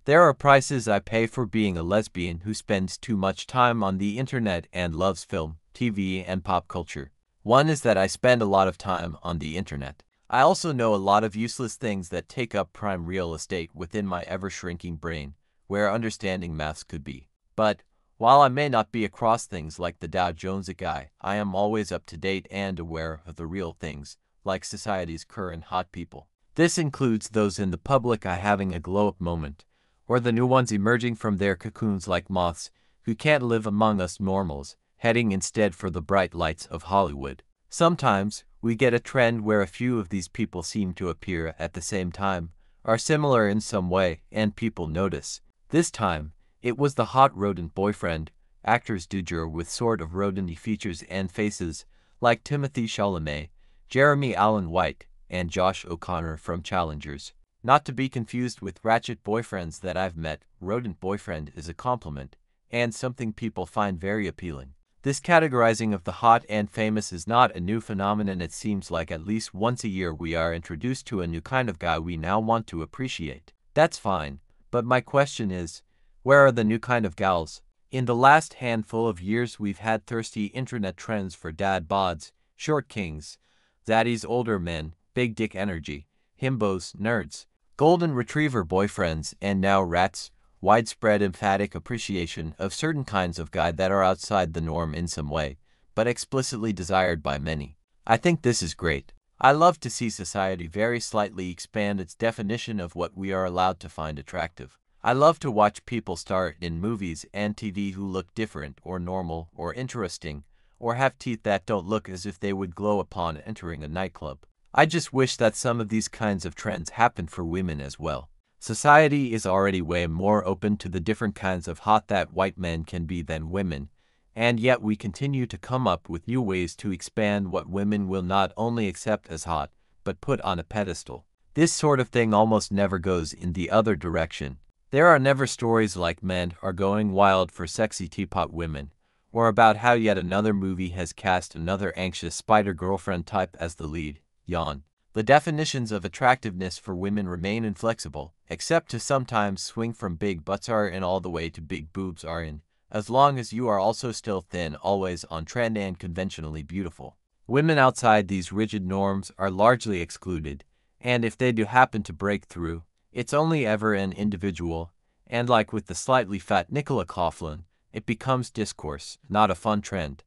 There are prices I pay for being a lesbian who spends too much time on the internet and loves film, TV, and pop culture. One is that I spend a lot of time on the internet. I also know a lot of useless things that take up prime real estate within my ever-shrinking brain, where understanding maths could be. But, while I may not be across things like the Dow Jones guy, I am always up to date and aware of the real things, like society's current hot people. This includes those in the public eye having a glow-up moment, or the new ones emerging from their cocoons like moths who can't live among us normals, heading instead for the bright lights of Hollywood. Sometimes, we get a trend where a few of these people seem to appear at the same time, are similar in some way, and people notice. This time, it was the hot rodent boyfriend, actors du jour with sort of rodent-y features and faces, like Timothy Chalamet, Jeremy Allen White, and Josh O'Connor from Challengers. Not to be confused with ratchet boyfriends that I've met, rodent boyfriend is a compliment, and something people find very appealing. This categorizing of the hot and famous is not a new phenomenon. It seems like at least once a year we are introduced to a new kind of guy we now want to appreciate. That's fine, but my question is, where are the new kind of gals? In the last handful of years we've had thirsty internet trends for dad bods, short kings, zaddies, older men, big dick energy, himbos, nerds, golden retriever boyfriends, and now rats, widespread emphatic appreciation of certain kinds of guy that are outside the norm in some way, but explicitly desired by many. I think this is great. I love to see society very slightly expand its definition of what we are allowed to find attractive. I love to watch people star in movies and TV who look different or normal or interesting, or have teeth that don't look as if they would glow upon entering a nightclub. I just wish that some of these kinds of trends happen for women as well. Society is already way more open to the different kinds of hot that white men can be than women, and yet we continue to come up with new ways to expand what women will not only accept as hot, but put on a pedestal. This sort of thing almost never goes in the other direction. There are never stories like men are going wild for sexy teapot women, or about how yet another movie has cast another anxious spider girlfriend type as the lead. Yawn. The definitions of attractiveness for women remain inflexible, except to sometimes swing from big butts are in all the way to big boobs are in, as long as you are also still thin, always on trend and conventionally beautiful. Women outside these rigid norms are largely excluded, and if they do happen to break through, it's only ever an individual, and like with the slightly fat Nicola Coughlan, it becomes discourse, not a fun trend.